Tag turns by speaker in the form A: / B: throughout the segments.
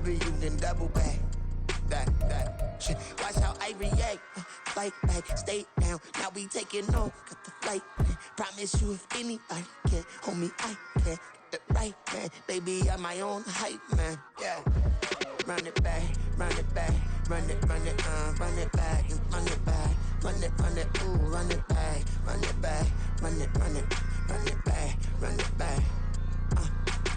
A: Whatever you then double back. That shit. Watch how I react. Fight back, stay down. Now we taking off. Got the flight. Promise you if anybody can hold me, I can. Get the right man. Baby, I'm my own hype man. Yeah. Run it back, run it back, run it back, and run it back, run it, ooh, run it back, run it back, run it back, run it back.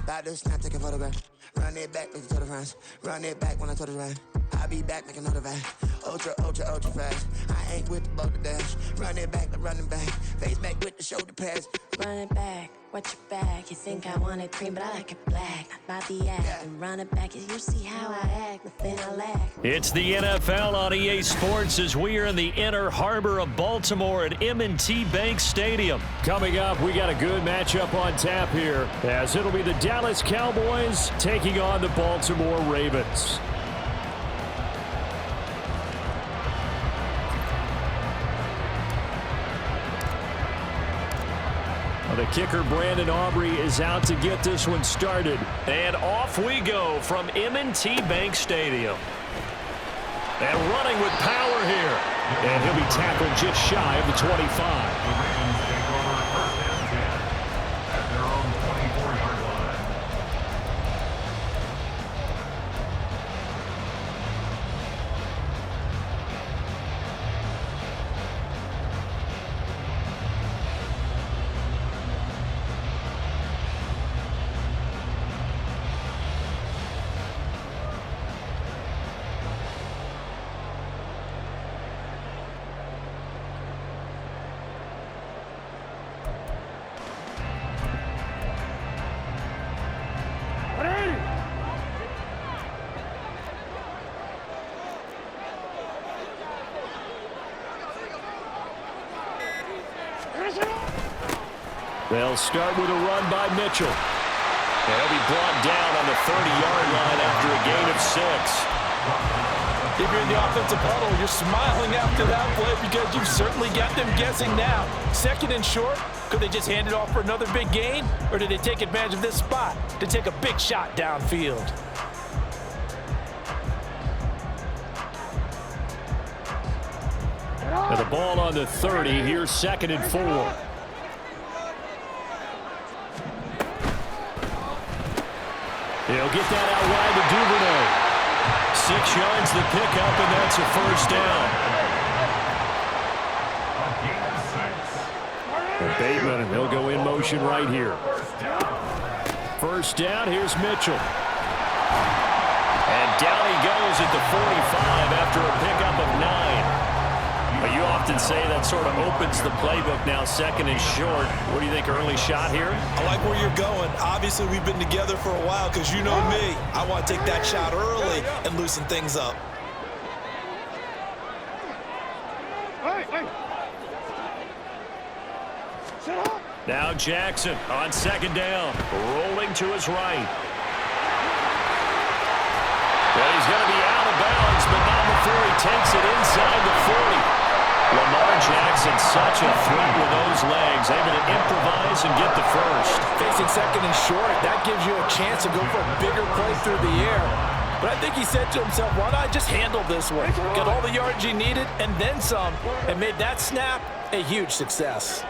A: About to snap, take a photograph. Run it back, make it to the friends. Run it back when I told it right. I'll be back, make another back. Ultra fast. I ain't with the boulder dash. Run it back, running back. Face back with the shoulder pads.
B: Run it back, watch your back. You think I want it cream, but I like it black. About the act and run it back. You see how I act, nothing I lack.
C: It's the NFL on EA Sports as we are in the inner harbor of Baltimore at M&T Bank Stadium.
D: Coming up, we got a good matchup on tap here, as it'll be the Dallas Cowboys taking on the Baltimore Ravens. The kicker, Brandon Aubrey, is out to get this one started.
C: And off we go from M&T Bank Stadium. And running with power here.
D: And he'll be tackled just shy of the 25. They'll start with a run by Mitchell.
C: And he'll be brought down on the 30-yard line after a gain of 6.
E: If you're in the offensive huddle, you're smiling after that play because you've certainly got them guessing now. Second and short, could they just hand it off for another big gain? Or did they take advantage of this spot to take a big shot downfield?
D: And the ball on the 30, here's 2nd and 4. He'll get that out wide to Duvernay.
C: 6 yards the pickup, and that's a first down.
D: Bateman, and they'll go in motion right here. First down, here's Mitchell.
C: And down he goes at the 45 after a pickup of 9. But you often say that sort of opens the playbook now, 2nd and short. What do you think, early shot here?
F: I like where you're going. Obviously, we've been together for a while because you know me. I want to take that shot early and loosen things up.
C: Now Jackson on 2nd down, rolling to his right. Well, he's going to be out of bounds, but not before he takes it inside the 40. Lamar Jackson, such a threat with those legs, able to improvise and get the first.
E: Facing 2nd and short, that gives you a chance to go for a bigger play through the air. But I think he said to himself, why not just handle this one? Got all the yards he needed and then some, and made that snap a huge success.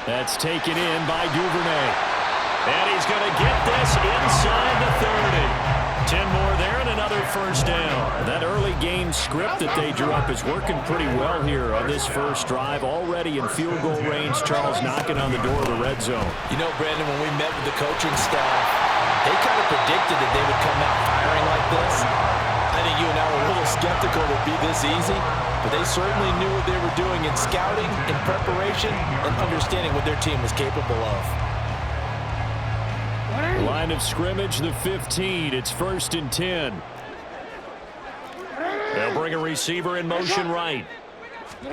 D: That's taken in by Duvernay.
C: And he's going to get this inside the 30. 10 more there and another first down.
D: That early game script that they drew up is working pretty well here on this first drive. Already in field goal range, Charles knocking on the door of the red zone.
E: You know, Brandon, when we met with the coaching staff, they kind of predicted that they would come out firing like this. I think you and I were a little skeptical it would be this easy, but they certainly knew what they were doing in scouting, in preparation, and understanding what their team was capable of.
D: Line of scrimmage, the 15. It's 1st and 10.
C: They'll bring a receiver in motion right.
D: They'll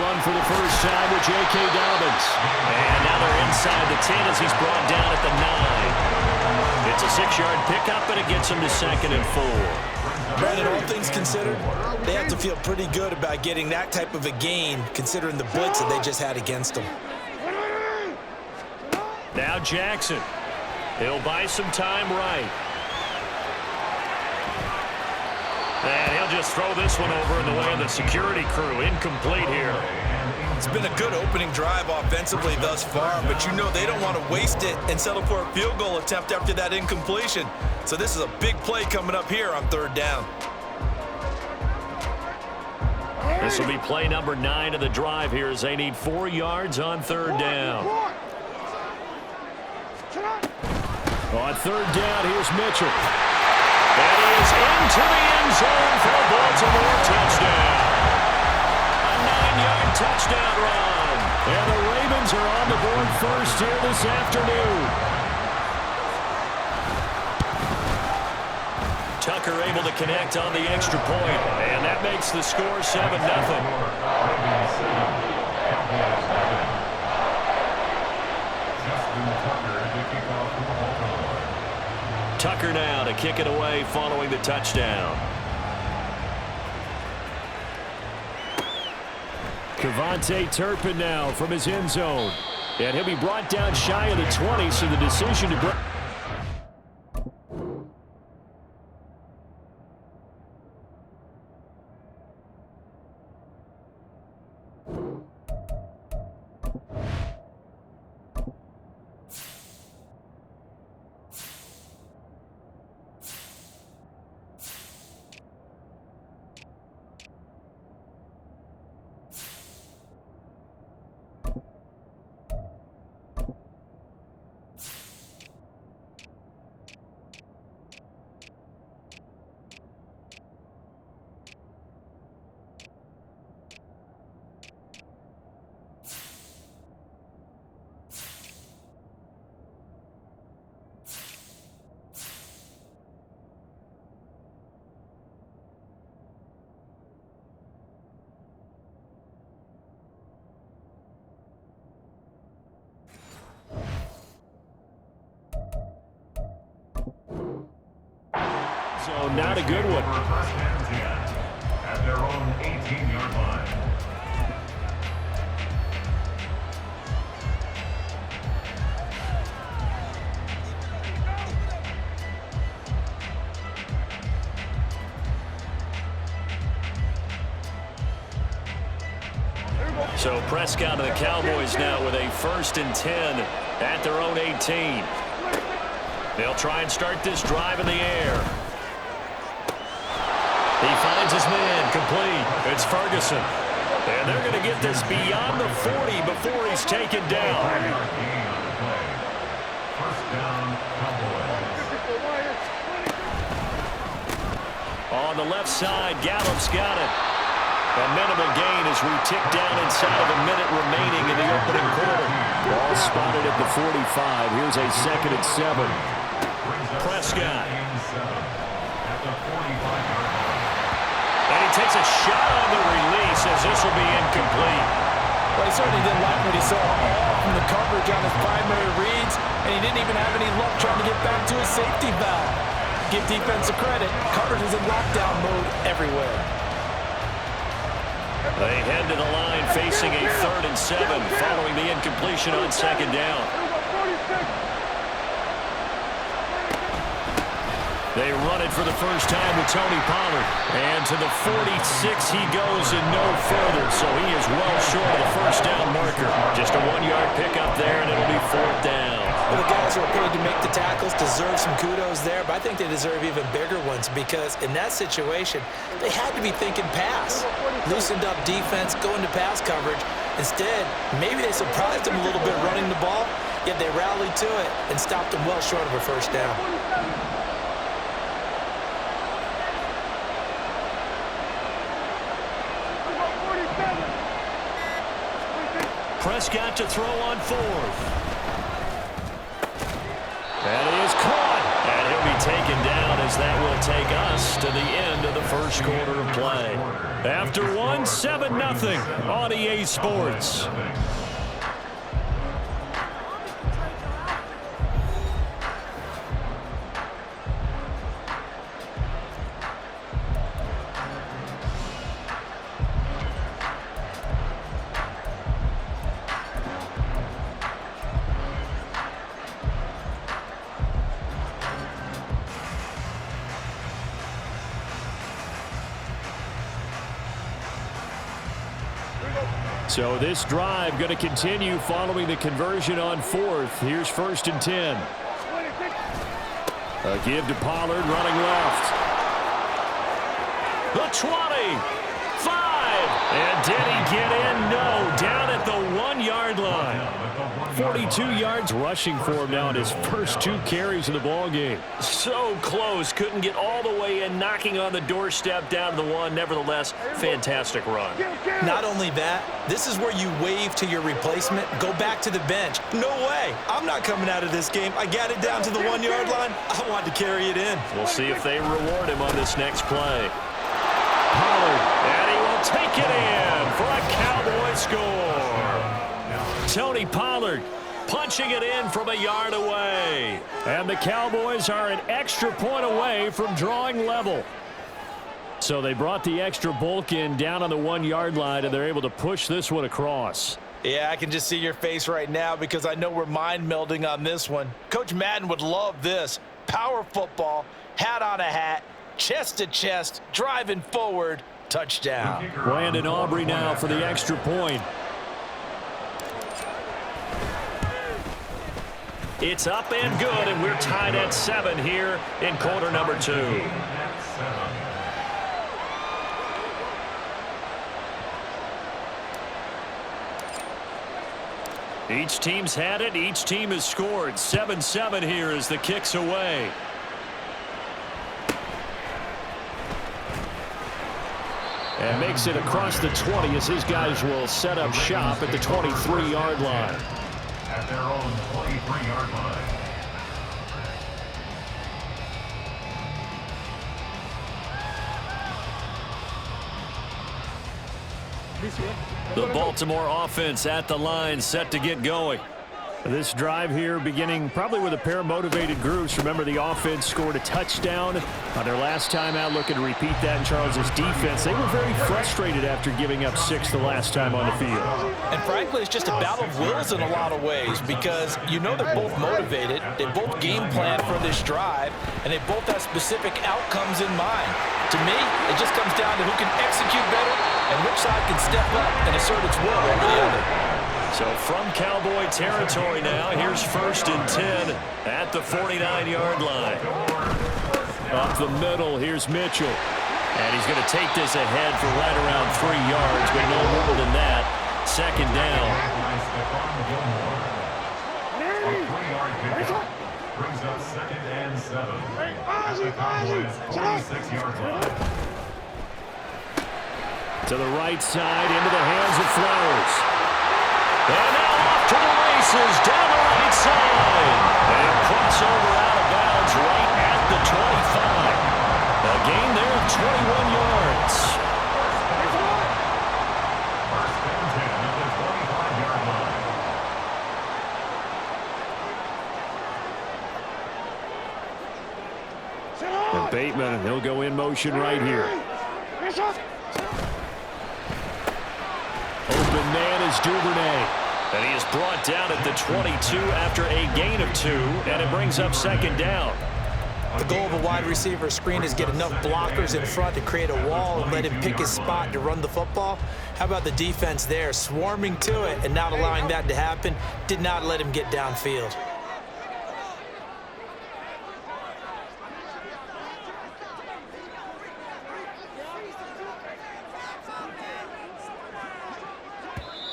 D: run for the first time with J.K. Dobbins.
C: And now they're inside the 10 as he's brought down at the 9. It's a 6-yard pickup, and it gets him to 2nd and 4.
F: Brandon, all things considered, they have to feel pretty good about getting that type of a gain, considering the blitz that they just had against them.
C: Now Jackson. He'll buy some time right. And he'll just throw this one over in the way of the security crew. Incomplete here.
F: It's been a good opening drive offensively thus far, but you know they don't want to waste it and settle for a field goal attempt after that incompletion. So this is a big play coming up here on 3rd down.
C: This will be play number 9 of the drive here as they need 4 yards on 3rd down. On 3rd down, here's Mitchell. That is into the end zone for a Baltimore touchdown. A 9-yard touchdown run. And the Ravens are on the board first here this afternoon. Tucker able to connect on the extra point, and that makes the score 7-0. Tucker now to kick it away following the touchdown. Kevontae Turpin now from his end zone. And he'll be brought down shy of the 20, so the decision to break. So not a good one.
G: At their own 18-yard line.
C: So Prescott and the Cowboys now with a 1st and 10 at their own 18. They'll try and start this drive in the air. He finds his man, complete. It's Ferguson. And they're going to get this beyond the 40 before he's taken down. On the left side, Gallup's got it. A minimal gain as we tick down inside of a minute remaining in the opening quarter. Ball spotted at the 45. Here's a 2nd and 7. Prescott. And he takes a shot on the release as this will be incomplete.
E: Well, he certainly didn't like what he saw all from the coverage on his primary reads, and he didn't even have any luck trying to get back to his safety valve. Give defensive credit. Coverage is in lockdown mode everywhere.
C: They head to the line facing a 3rd and 7 following the incompletion on 2nd down. They run it for the first time with Tony Pollard. And to the 46 he goes and no further. So he is well short of the 1st down marker. Just a 1-yard pickup there, and it'll be 4th down.
E: Well, the guys who are paid to make the tackles deserve some kudos there, but I think they deserve even bigger ones because in that situation, they had to be thinking pass. Loosened up defense, going to pass coverage. Instead, maybe they surprised them a little bit running the ball, yet they rallied to it and stopped them well short of a 1st down.
C: Prescott to throw on 4th. And he is caught. And he'll be taken down as that will take us to the end of the 1st quarter of play. After 1, 7-0 on EA Sports.
D: So this drive going to continue following the conversion on 4th. Here's 1st and 10. A give to Pollard running left. The 20. 5. And did he get in? No. Down at the 1-yard line. 42 yards rushing for him now in his first 2 carries of the ball game.
C: So close. Couldn't get all the way in, knocking on the doorstep down to the 1. Nevertheless, fantastic run.
F: Not only that, this is where you wave to your replacement, go back to the bench. No way. I'm not coming out of this game. I got it down to the 1-yard line. I want to carry it in.
C: We'll see if they reward him on this next play. Pollard, and he will take it in for a Cowboy score. Tony Pollard punching it in from a yard away.
D: And the Cowboys are an extra point away from drawing level. So they brought the extra bulk in down on the 1-yard line, and they're able to push this one across.
F: Yeah, I can just see your face right now because I know we're mind melding on this one. Coach Madden would love this. Power football, hat on a hat, chest to chest, driving forward, touchdown.
D: Brandon Aubrey now for the extra point.
C: It's up and good, and we're tied at 7 here in quarter number 2.
D: Each team's had it. Each team has scored. 7-7 here as the kick's away. And makes it across the 20 as his guys will set up shop at the 23-yard line.
G: At their own 23-yard line.
D: The Baltimore offense at the line, set to get going. This drive here beginning probably with a pair of motivated groups. Remember, the offense scored a touchdown on their last time out, looking to repeat that in Charles's defense. They were very frustrated after giving up 6 the last time on the field.
F: And frankly, it's just a battle of wills in a lot of ways because you know they're both motivated, they both game plan for this drive, and they both have specific outcomes in mind. To me, it just comes down to who can execute better and which side can step up and assert its will over the other.
C: So from Cowboy territory now, here's 1st and 10 at the 49-yard line.
D: Up the middle, here's Mitchell. And he's going to take this ahead for right around 3 yards, but no more than that. 2nd down.
G: Brings up 2nd and 7. At the Cowboys' 46-yard line.
D: To the right side, into the hands of Flowers.
C: And now off to the races, down the right side. And crossover out of bounds right at the 25. A gain there of 21 yards.
G: First and 10 at the 25-yard line.
D: And Bateman, and he'll go in motion right here. Open man is Duvernay.
C: And he is brought down at the 22 after a gain of 2, and it brings up 2nd down.
F: The goal of a wide receiver screen is get enough blockers in front to create a wall and let him pick his spot to run the football. How about the defense there, swarming to it and not allowing that to happen? Did not let him get downfield.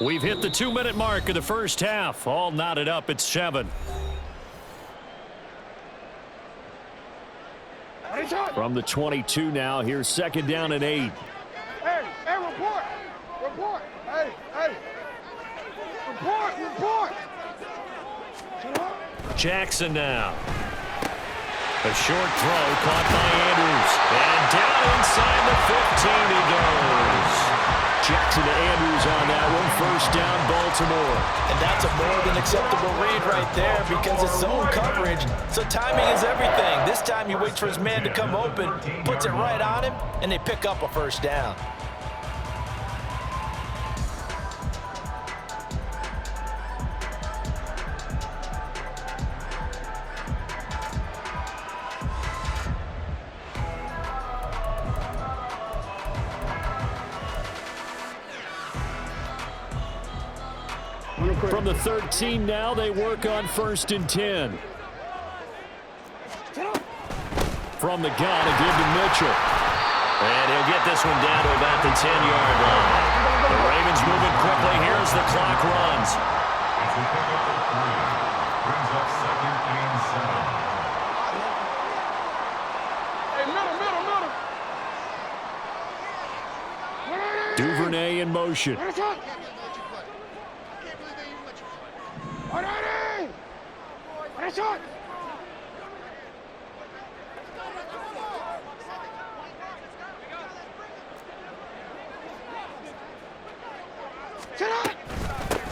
D: We've hit the 2-minute mark of the first half. All knotted up at 7. From the 22 now, here's 2nd down and 8.
H: Hey, report! Report! Hey! Report!
C: Jackson now. A short throw caught by Andrews. And down inside the 15 he goes.
D: Jackson to Andrews on that one. 1st down, Baltimore.
F: And that's a more than acceptable read right there because it's zone coverage. So timing is everything. This time he waits for his man to come open, puts it right on him, and they pick up a 1st down.
D: From the 13 now, they work on 1st and 10. From the gun, a give to Mitchell.
C: And he'll get this one down to about the 10-yard line. The Ravens moving quickly here as the clock runs.
G: As we pick up the 3, brings up 2nd and 7.
H: Hey, middle.
D: Duvernay in motion.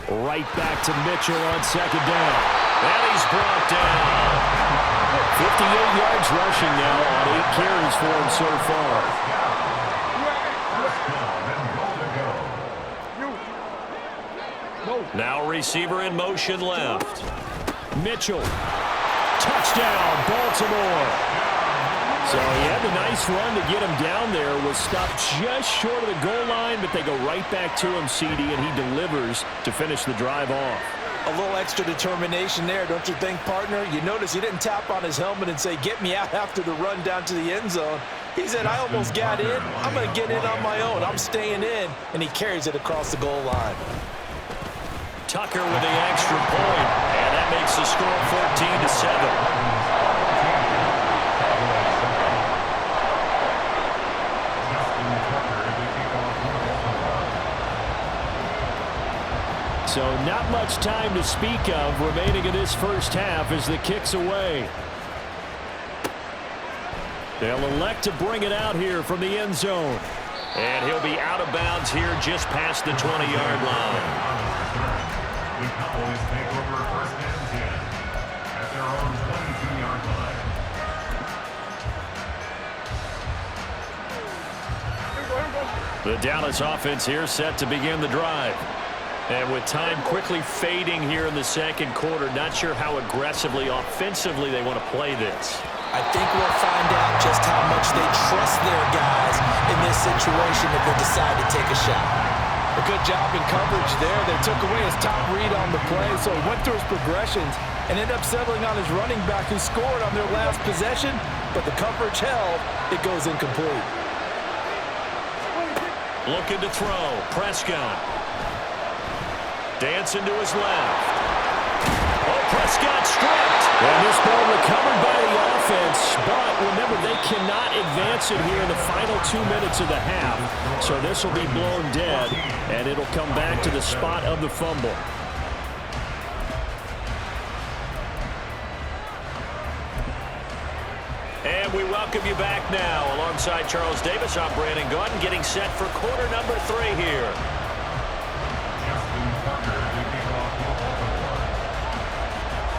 D: Right back to Mitchell on 2nd down.
C: And he's brought down.
D: 58 yards rushing now on 8 carries for him so far.
C: Now receiver in motion left.
D: Mitchell. Touchdown, Baltimore. So he had the nice run to get him down there. Was stopped just short of the goal line, but they go right back to him, CD, and he delivers to finish the drive off.
F: A little extra determination there, don't you think, partner? You notice he didn't tap on his helmet and say, get me out after the run down to the end zone. He said, I almost got in. I'm going to get in on my own. I'm staying in. And he carries it across the goal line.
C: Tucker with the extra point, and that makes the score 14-7.
D: So not much time to speak of remaining in this first half as the kick's away. They'll elect to bring it out here from the end zone.
C: And he'll be out of bounds here just past the 20-yard line.
G: The Cowboys take over 1st and 10 at their own 22-yard line.
C: The Dallas offense here set to begin the drive. And with time quickly fading here in the 2nd quarter, not sure how aggressively, offensively they want to play this.
F: I think we'll find out just how much they trust their guys in this situation if they decide to take a shot. A good job in coverage there. They took away his top read on the play, so he went through his progressions and ended up settling on his running back who scored on their last possession, but the coverage held. It goes incomplete.
C: Looking to throw. Prescott. Dancing to his left. Oh, Prescott stripped.
D: And this ball recovered by the offense, but remember, they cannot advance it here in the final 2 minutes of the half. So this will be blown dead, and it'll come back to the spot of the fumble.
C: And we welcome you back now. Alongside Charles Davis, I'm Brandon Gaudin, getting set for quarter number 3 here.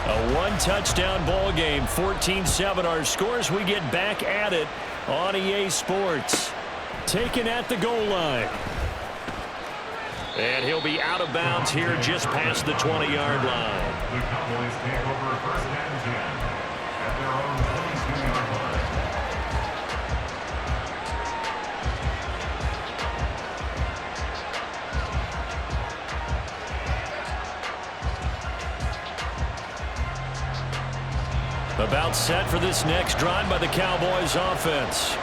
D: A one-touchdown ball game, 14-7 our scores. We get back at it on EA Sports. Taken at the goal line.
C: And he'll be out of bounds here just past the 20-yard line.
G: The Cowboys take over 1st and 10 at their own 22-yard line.
C: About set for this next drive by the Cowboys offense.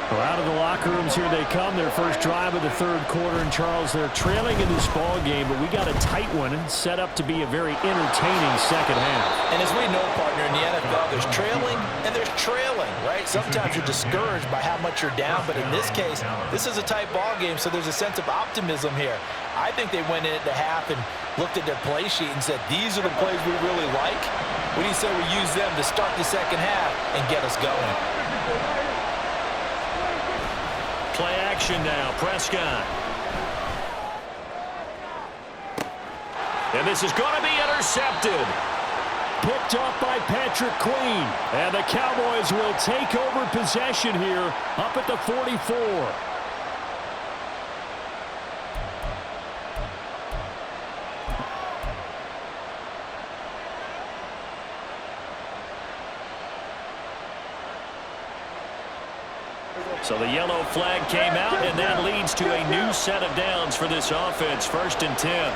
D: Well, out of the locker rooms here they come. Their first drive of the 3rd quarter. And Charles, they're trailing in this ball game, but we got a tight one set up to be a very entertaining 2nd half.
F: And as we know, partner, in the NFL, there's trailing and there's trailing, right? Sometimes you're discouraged by how much you're down, but in this case, this is a tight ball game, so there's a sense of optimism here. I think they went in at the half and looked at their play sheet and said, these are the plays we really like. What do you say we use them to start the 2nd half and get us going?
C: Play action now. Prescott. And this is going to be intercepted.
D: Picked off by Patrick Queen. And the Cowboys will take over possession here up at the 44.
C: So the yellow flag came out, and that leads to a new set of downs for this offense. 1st and 10.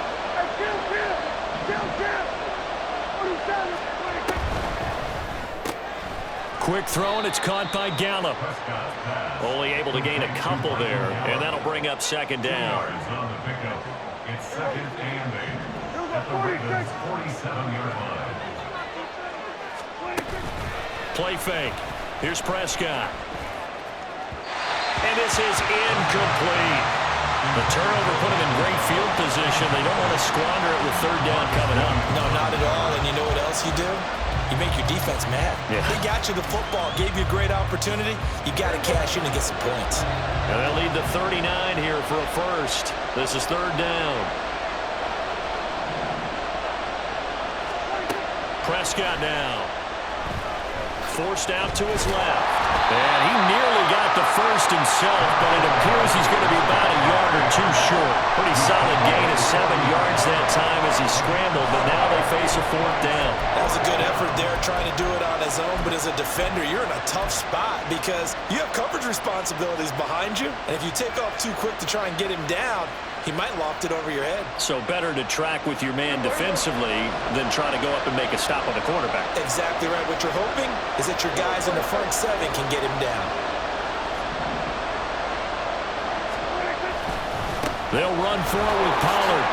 D: Quick throw, and it's caught by Gallup.
C: Only able to gain a couple there, and that'll bring up second down.
G: On the pickup. It's second and 8 at the Ravens' 47-yard line.
D: Play fake. Here's Prescott. And this is incomplete. The turnover put him in great field position. They don't want to squander it with third down coming up.
F: No, not at all. And you know what else you do? You make your defense mad.
D: Yeah.
F: They got you the football, gave you a great opportunity. You got to cash in and get some points.
C: And they'll lead the 39 here for a first. This is third down.
D: Prescott now. Forced out to his left. And he nearly got the first himself, but it appears he's going to be about a yard or two short. Pretty solid gain of 7 yards that time as he scrambled, but now they face a fourth down.
F: That was a good effort there, trying to do it on his own, but as a defender, you're in a tough spot because you have coverage responsibilities behind you, and if you take off too quick to try and get him down, he might loft it over your head.
D: So better to track with your man defensively than try to go up and make a stop on the quarterback.
F: Exactly right. What you're hoping is that your guys in the front 7 can get him down.
D: They'll run forward with Pollard.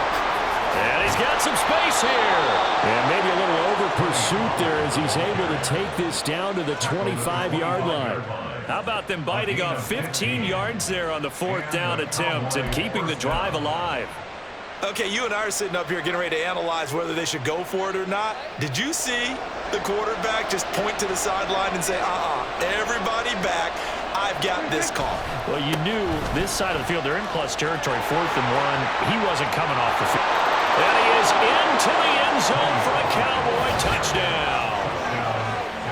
D: And he's got some space here. And maybe a little over pursuit there as he's able to take this down to the 25-yard line. How about them biting off 15 yards there on the fourth down attempt and keeping the drive alive?
F: Okay, you and I are sitting up here getting ready to analyze whether they should go for it or not. Did you see the quarterback just point to the sideline and say, everybody back, I've got this call?
D: Well, you knew this side of the field, they're in plus territory, 4th and 1. He wasn't coming off the field.
C: And he is into the end zone for a Cowboy touchdown.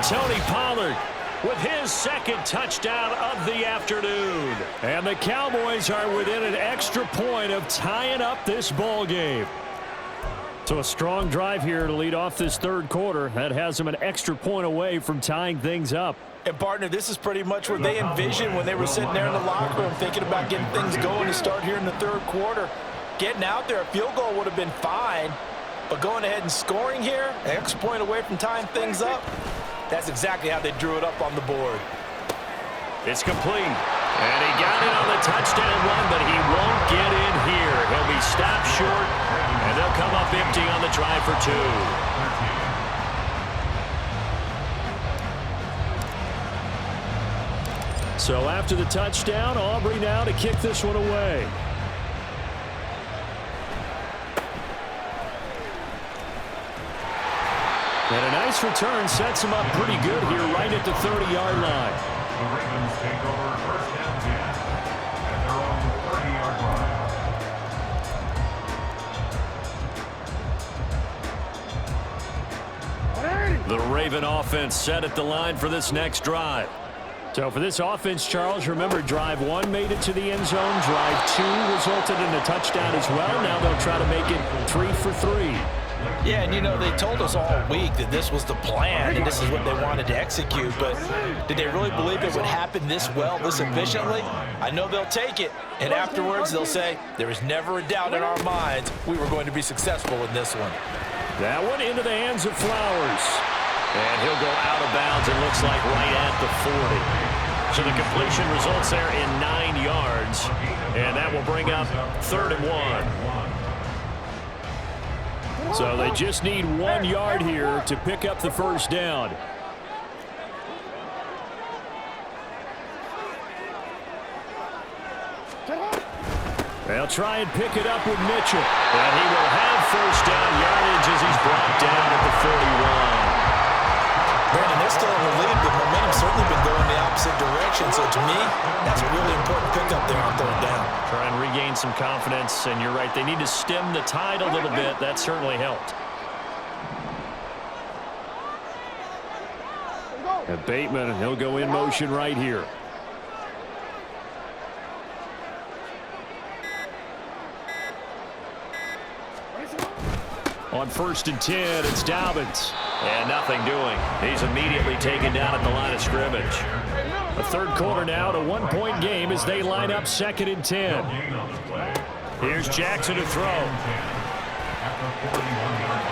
D: Tony Pollard with his second touchdown of the afternoon. And the Cowboys are within an extra point of tying up this ball game. So a strong drive here to lead off this third quarter. That has them an extra point away from tying things up.
F: And, partner, this is pretty much what they envisioned when they were sitting there in the locker room thinking about getting things going to start here in the third quarter. Getting out there, a field goal would have been fine. But going ahead and scoring here, an extra point away from tying things up, that's exactly how they drew it up on the board.
C: It's complete. And he got it on the touchdown run, but he won't get in here. He'll be stopped short, and they'll come up empty on the try for 2.
D: So after the touchdown, Aubrey now to kick this one away. And a nice return sets him up pretty good here right at the 30-yard line.
G: The Ravens take over first and 10 at their own 30-yard line.
D: The Raven offense set at the line for this next drive. So for this offense, Charles, remember drive 1 made it to the end zone. Drive 2 resulted in a touchdown as well. Now they'll try to make it 3 for 3.
F: Yeah, and you know, they told us all week that this was the plan and this is what they wanted to execute, but did they really believe it would happen this well, this efficiently? I know they'll take it, and afterwards they'll say, there was never a doubt in our minds we were going to be successful in this one.
D: That one into the hands of Flowers.
C: And he'll go out of bounds, it looks like, right at the 40. So the completion results there in 9 yards, and that will bring up 3rd and 1.
D: So they just need 1 yard here to pick up the first down. They'll try and pick it up with Mitchell.
C: And he will have first down yardage as he's brought down at the 41.
F: Brandon, they're still in the lead, but momentum's certainly been going the opposite direction. So to me, that's a really important pickup there on 3rd down.
C: Try and regain some confidence, and you're right, they need to stem the tide a little bit. That certainly helped.
D: And Bateman, he'll go in motion right here. On 1st and 10, it's Dobbins.
C: And nothing doing. He's immediately taken down at the line of scrimmage.
D: A third quarter now, a 1-point game as they line up 2nd and 10. Here's Jackson to throw.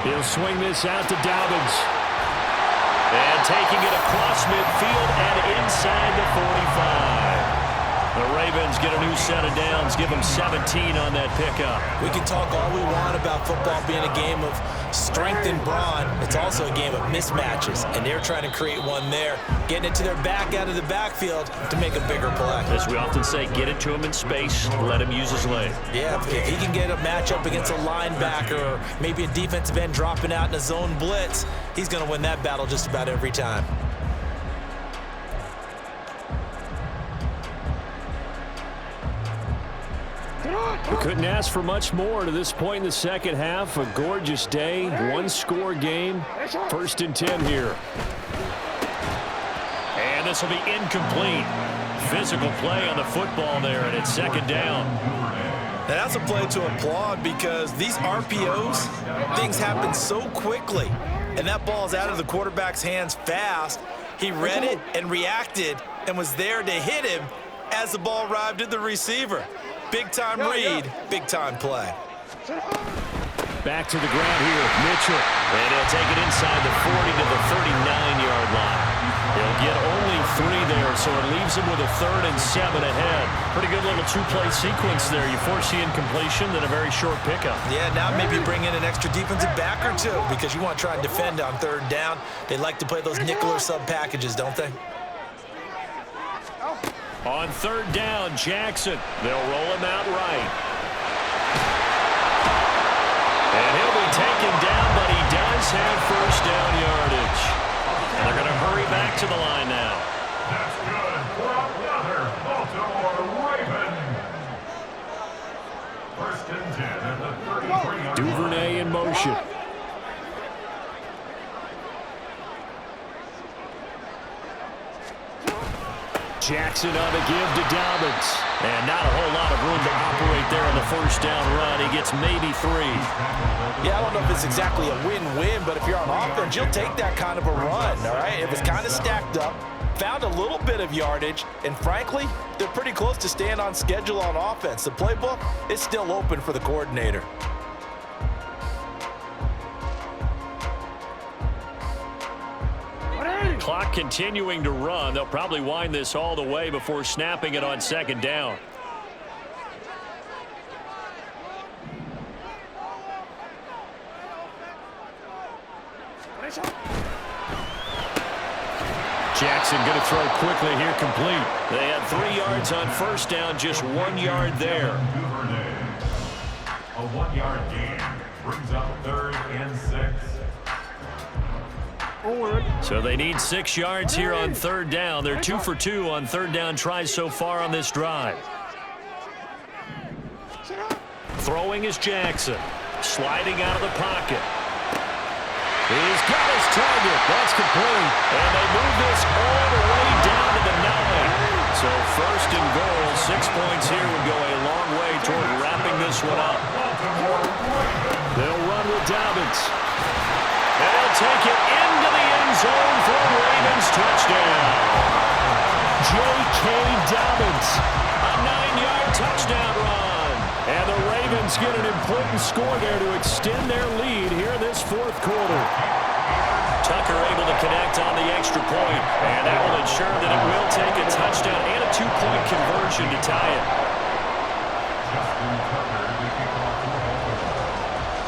D: He'll swing this out to Dobbins.
C: And taking it across midfield and inside the 45. The Ravens get a new set of downs, give them 17 on that pickup.
F: We can talk all we want about football being a game of strength and brawn. It's also a game of mismatches, and they're trying to create one there, getting it to their back out of the backfield to make a bigger play.
C: As we often say, get it to him in space, let him use his leg.
F: Yeah, if he can get a matchup against a linebacker or maybe a defensive end dropping out in a zone blitz, he's going to win that battle just about every time.
D: We couldn't ask for much more to this point in the second half. A gorgeous day, one-score game. 1st and 10 here.
C: And this will be incomplete. Physical play on the football there, and it's 2nd down.
F: Now that's a play to applaud because these RPOs, things happen so quickly. And that ball is out of the quarterback's hands fast. He read it and reacted and was there to hit him as the ball arrived at the receiver. Big-time read, big-time play.
D: Back to the ground here, Mitchell.
C: And he'll take it inside the 40 to the 39-yard line. He'll get only 3 there, so it leaves him with a 3rd and 7 ahead. Pretty good little 2-play sequence there. You force the incompletion, then a very short pickup.
F: Yeah, now maybe bring in an extra defensive back or two because you want to try and defend on 3rd down. They like to play those nickel or sub packages, don't they?
C: On 3rd down, Jackson. They'll roll him out right. And he'll be taken down, but he does have 1st down yardage. And they're going to hurry back to the line now.
G: That's good for another Baltimore Raven. 1st and 10 at the 33-yard line.
D: Duvernay in motion. Jackson on the give to Dobbins.
C: And not a whole lot of room to operate there on the 1st down run. He gets maybe 3.
F: Yeah, I don't know if it's exactly a win-win, but if you're on offense, you'll take that kind of a run, all right? It was kind of stacked up, found a little bit of yardage, and frankly, they're pretty close to staying on schedule on offense. The playbook is still open for the coordinator.
C: Clock continuing to run. They'll probably wind this all the way before snapping it on 2nd down. Jackson going to throw quickly here, complete. They had 3 yards on 1st down, just 1 yard there.
G: A 1-yard gain brings up 3rd and 6.
C: So they need 6 yards here on 3rd down. They're 2 for 2 on 3rd down tries so far on this drive. Throwing is Jackson. Sliding out of the pocket. He's got his target. That's complete. And they move this all the way down to the 9. So 1st and goal. 6 points here would go a long way toward wrapping this one up.
D: They'll run with Dobbins.
C: And he'll take it into the end zone for a Ravens touchdown.
D: J.K. Dobbins.
C: A 9-yard touchdown run.
D: And the Ravens get an important score there to extend their lead here in this 4th quarter.
C: Tucker able to connect on the extra point, and that will ensure that it will take a touchdown and a 2-point conversion to tie it.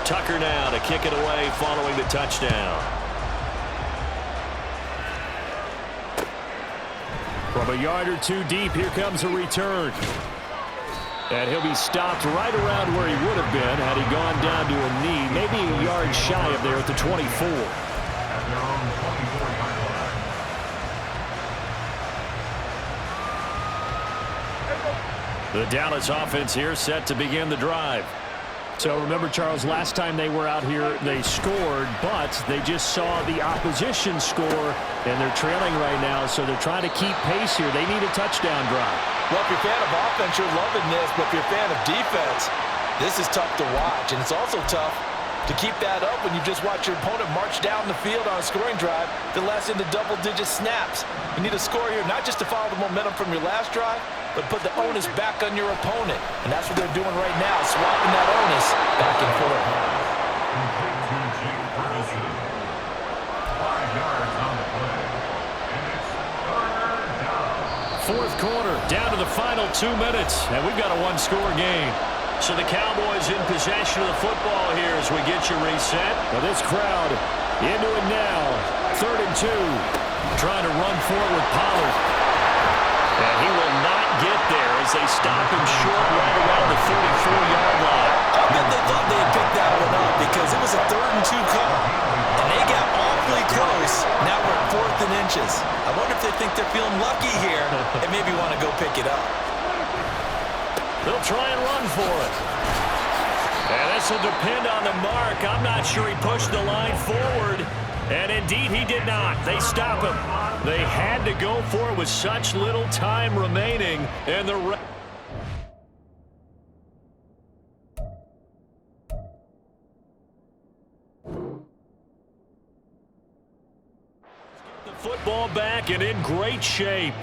C: Tucker now to kick it away following the touchdown.
D: From a yard or 2 deep, here comes a return. And he'll be stopped right around where he would have been had he gone down to a knee, maybe a yard shy of there at the 24.
C: The Dallas offense here set to begin the drive.
D: So remember, Charles, last time they were out here, they scored, but they just saw the opposition score, and they're trailing right now, so they're trying to keep pace here. They need a touchdown drive.
F: Well, if you're a fan of offense, you're loving this, but if you're a fan of defense, this is tough to watch, and it's also tough to keep that up when you just watch your opponent march down the field on a scoring drive that lasts into double-digit snaps. You need a score here, not just to follow the momentum from your last drive, but put the onus back on your opponent. And that's what they're doing right now, swapping that onus back and forth.
G: 5 yards on the
D: fourth quarter, down to the final 2 minutes, and we've got a one-score game.
C: So the Cowboys in possession of the football here as we get you reset.
D: Now this crowd into it now. 3rd and 2. Trying to run for it with Pollard.
C: And he will not get there as they stop him short right around the 34-yard line.
F: I bet they thought they had picked that one up because it was a 3rd and 2 call. And they got awfully close. Now we're at 4th and inches. I wonder if they think they're feeling lucky here and maybe want to go pick it up.
D: They'll try and run for it.
C: And this will depend on the mark. I'm not sure he pushed the line forward. And indeed, he did not. They stop him.
D: They had to go for it with such little time remaining. And the football back and in great shape.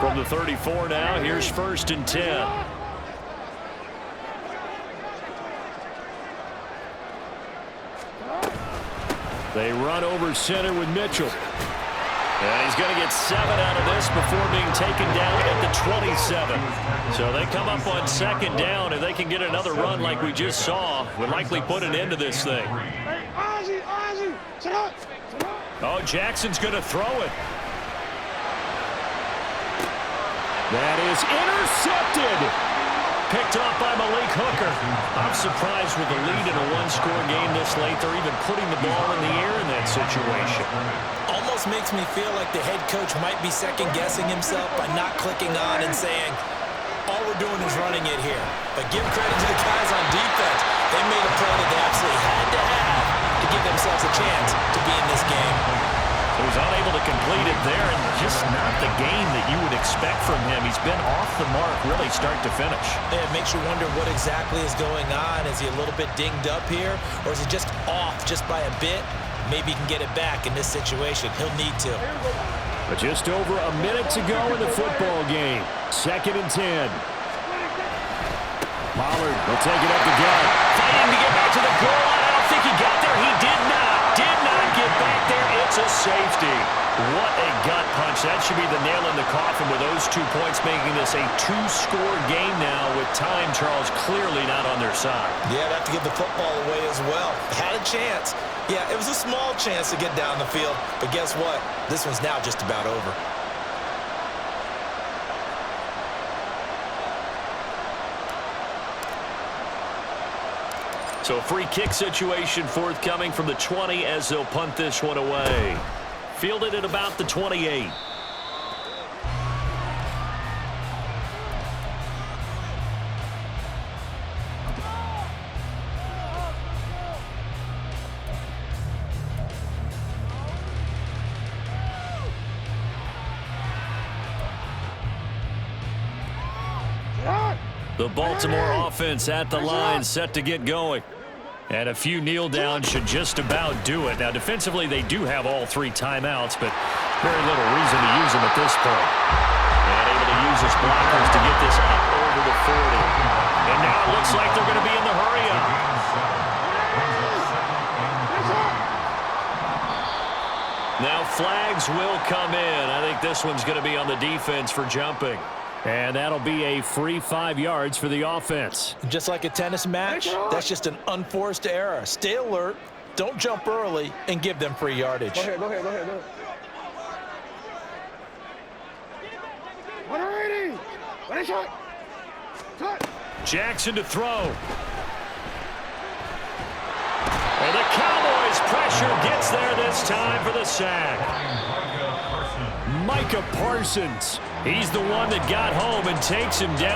D: From the 34 now, here's 1st and 10. They run over center with Mitchell.
C: And he's going to get 7 out of this before being taken down at the 27.
D: So they come up on 2nd down, and they can get another run like we just saw. Would likely put an end to this thing.
H: Hey, Ozzie, sit up.
D: Oh, Jackson's going to throw it. That is intercepted. Picked off by Malik Hooker. I'm surprised with the lead in a one-score game this late. They're even putting the ball in the air in that situation.
F: Almost makes me feel like the head coach might be second-guessing himself by not clicking on and saying, all we're doing is running it here. But give credit to the guys on defense. They made a play that they absolutely had to have to give themselves a chance to be in this game.
D: He was unable to complete it there, and just not the game that you would expect from him. He's been off the mark really start to finish.
F: Yeah, it makes you wonder what exactly is going on. Is he a little bit dinged up here, or is he just off just by a bit? Maybe he can get it back in this situation. He'll need to.
D: But just over a minute to go in the football game. 2nd and 10. Pollard will take it up the gut.
C: Fighting to get back to the goal line. I don't think he got there. He did not get back there. It's a safety.
D: What a gut punch. That should be the nail in the coffin with those 2 points, making this a 2-score game now with time, Charles, clearly not on their side.
F: Yeah, they have to give the football away as well. Had a chance. Yeah, it was a small chance to get down the field, but guess what? This one's now just about over.
D: So a free kick situation forthcoming from the 20 as they'll punt this one away. Fielded at about the 28. The Baltimore offense at the line, set to get going. And a few kneel downs should just about do it. Now, defensively, they do have all 3 timeouts, but very little reason to use them at this point. And able to use his blockers to get this up over the 40. And now it looks like they're going to be in the hurry-up. Now flags will come in. I think this one's going to be on the defense for jumping. And that'll be a free 5 yards for the offense.
F: Just like a tennis match, that's just an unforced error. Stay alert, don't jump early, and give them free yardage.
H: Go ahead. 180. Ready, shot. Cut.
D: Jackson to throw. And the Cowboys pressure gets there this time for the sack. Micah Parsons. He's the one that got home and takes him down.